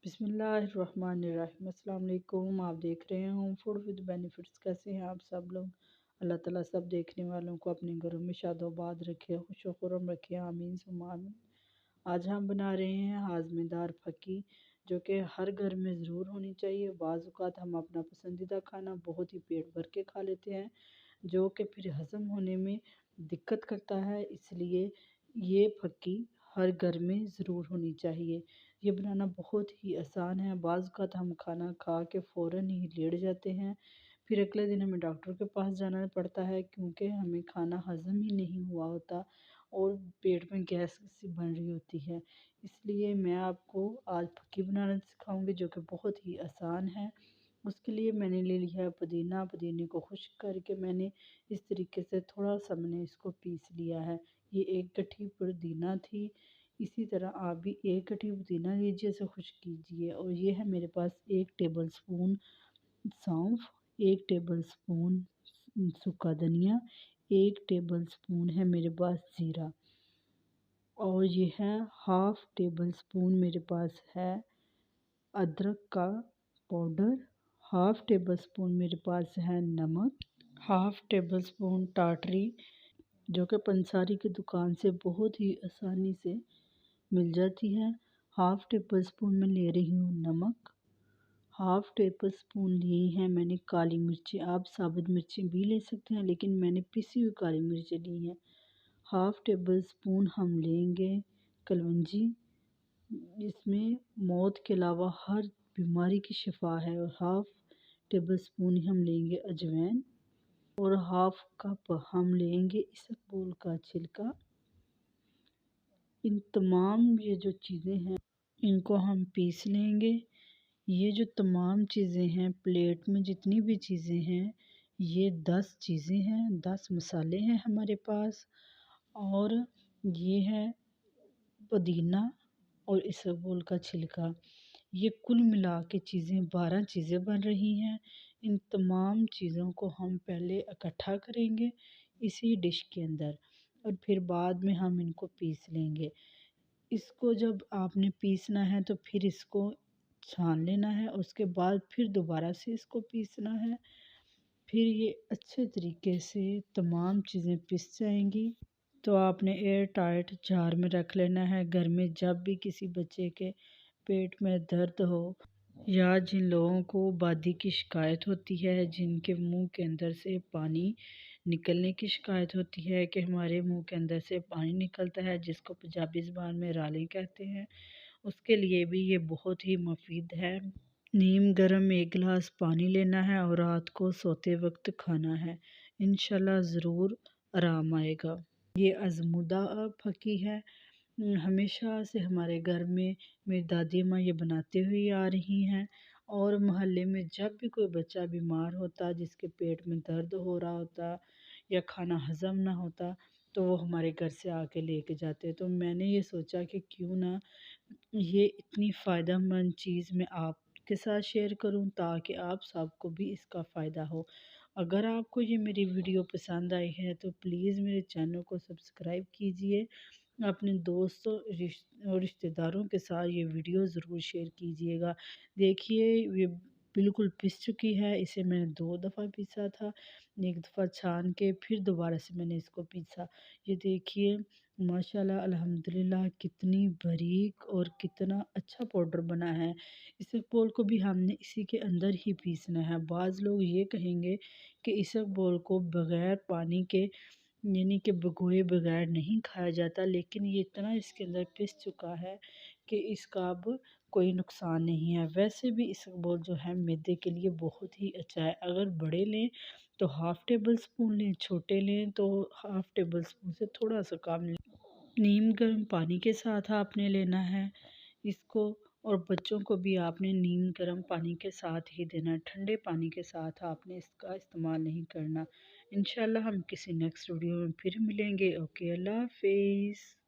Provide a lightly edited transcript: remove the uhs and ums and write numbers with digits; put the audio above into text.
بسم اللہ الرحمن الرحیم۔ السلام علیکم، آپ دیکھ رہے ہیں فوڈ ود بینیفٹس۔ کیسے ہیں آپ سب لوگ؟ اللہ تعالیٰ سب دیکھنے والوں کو اپنے گھروں میں شاد و آباد رکھے، خوش و خرم رکھے، آمین ثم آمین۔ آج ہم بنا رہے ہیں ہاضمے دار پھکی، جو کہ ہر گھر میں ضرور ہونی چاہیے۔ بعض اوقات ہم اپنا پسندیدہ کھانا بہت ہی پیٹ بھر کے کھا لیتے ہیں، جو کہ پھر ہضم ہونے میں دقت کرتا ہے، اس لیے یہ پھکی ہر گھر میں ضرور ہونی چاہیے۔ یہ بنانا بہت ہی آسان ہے۔ بعض اوقات ہم کھانا کھا کے فوراً ہی لیٹ جاتے ہیں، پھر اگلے دن ہمیں ڈاکٹر کے پاس جانا پڑتا ہے، کیونکہ ہمیں کھانا ہضم ہی نہیں ہوا ہوتا اور پیٹ میں گیس سی بن رہی ہوتی ہے۔ اس لیے میں آپ کو آج پھکی بنانا سکھاؤں گی، جو کہ بہت ہی آسان ہے۔ اس کے لیے میں نے لے لیا ہے پودینہ۔ پودینے کو خشک کر کے میں نے اس طریقے سے تھوڑا سا میں نے اس کو پیس لیا ہے۔ یہ ایک گٹھی پودینہ تھی۔ اسی طرح آپ بھی ایک گٹھی پودینہ لیجیے، اسے خشک کیجیے۔ اور یہ ہے میرے پاس 1 ٹیبل سپون سونف، 1 ٹیبل سپون سکا دھنیا، 1 ٹیبل سپون ہے میرے پاس زیرہ، اور یہ ہے ½ ٹیبل سپون میرے پاس ہے ادرک کا پاؤڈر، ½ ٹیبل سپون میرے پاس ہے نمک، ½ ٹیبل سپون ٹاٹری، جو کہ پنساری کی دکان سے بہت ہی آسانی سے مل جاتی ہے۔ ½ ٹیبل سپون میں لے رہی ہوں نمک، ½ ٹیبل سپون لی ہیں میں نے کالی مرچیں۔ آپ ثابت مرچیں بھی لے سکتے ہیں، لیکن میں نے پسی ہوئی کالی مرچیں لی ہیں۔ ½ ٹیبل سپون ہم لیں گے کلونجی، اس میں موت کے علاوہ ہر بیماری کی شفا ہے۔ اور ½ ٹیبل سپون ہم لیں گے اجوائن، اور ½ کپ ہم لیں گے اسبگول کا چھلکا۔ ان تمام یہ جو چیزیں ہیں ان کو ہم پیس لیں گے۔ یہ جو تمام چیزیں ہیں، پلیٹ میں جتنی بھی چیزیں ہیں، یہ 10 چیزیں ہیں، 10 مسالے ہیں ہمارے پاس، اور یہ ہے پودینہ اور اسبگول کا چھلکا۔ یہ کل ملا کے چیزیں 12 چیزیں بن رہی ہیں۔ ان تمام چیزوں کو ہم پہلے اکٹھا کریں گے اسی ڈش کے اندر، اور پھر بعد میں ہم ان کو پیس لیں گے۔ اس کو جب آپ نے پیسنا ہے تو پھر اس کو چھان لینا ہے، اور اس کے بعد پھر دوبارہ سے اس کو پیسنا ہے۔ پھر یہ اچھے طریقے سے تمام چیزیں پس جائیں گی، تو آپ نے ایئر ٹائٹ جار میں رکھ لینا ہے۔ گھر میں جب بھی کسی بچے کے پیٹ میں درد ہو، یا جن لوگوں کو بادی کی شکایت ہوتی ہے، جن کے منہ کے اندر سے پانی نکلنے کی شکایت ہوتی ہے کہ ہمارے منہ کے اندر سے پانی نکلتا ہے، جس کو پنجابی زبان میں رالیں کہتے ہیں، اس کے لیے بھی یہ بہت ہی مفید ہے۔ نیم گرم 1 گلاس پانی لینا ہے اور رات کو سوتے وقت کھانا ہے، انشاءاللہ ضرور آرام آئے گا۔ یہ آزمودہ پھکی ہے۔ ہمیشہ سے ہمارے گھر میں میری دادی ماں یہ بناتے ہوئے آ رہی ہیں، اور محلے میں جب بھی کوئی بچہ بیمار ہوتا، جس کے پیٹ میں درد ہو رہا ہوتا یا کھانا ہضم نہ ہوتا، تو وہ ہمارے گھر سے آ کے لے کے جاتے۔ تو میں نے یہ سوچا کہ کیوں نہ یہ اتنی فائدہ مند چیز میں آپ کے ساتھ شیئر کروں، تاکہ آپ سب کو بھی اس کا فائدہ ہو۔ اگر آپ کو یہ میری ویڈیو پسند آئی ہے تو پلیز میرے چینل کو سبسکرائب کیجئے، اپنے دوستوں اور رشتہ داروں کے ساتھ یہ ویڈیو ضرور شیئر کیجئے گا۔ دیکھیے یہ بالکل پس چکی ہے۔ اسے میں نے 2 دفعہ پیسا تھا، 1 دفعہ چھان کے، پھر دوبارہ سے میں نے اس کو پیسا۔ یہ دیکھیے ماشاءاللہ الحمدللہ کتنی باریک اور کتنا اچھا پاؤڈر بنا ہے۔ اسبگول کو بھی ہم نے اسی کے اندر ہی پیسنا ہے۔ بعض لوگ یہ کہیں گے کہ اسبگول کو بغیر پانی کے، یعنی کہ بھگوئے بغیر نہیں کھایا جاتا، لیکن یہ اتنا اس کے اندر پس چکا ہے کہ اس کا اب کوئی نقصان نہیں ہے۔ ویسے بھی اسبگول جو ہے معدے کے لیے بہت ہی اچھا ہے۔ اگر بڑے لیں تو ½ ٹیبل سپون لیں، چھوٹے لیں تو ½ ٹیبل سپون سے تھوڑا سا کم لیں۔ نیم گرم پانی کے ساتھ آپ نے لینا ہے اس کو، اور بچوں کو بھی آپ نے نیم گرم پانی کے ساتھ ہی دینا ہے، ٹھنڈے پانی کے ساتھ آپ نے اس کا استعمال نہیں کرنا۔ انشاءاللہ ہم کسی نیکسٹ ویڈیو میں پھر ملیں گے۔ اوکے، اللہ حافظ۔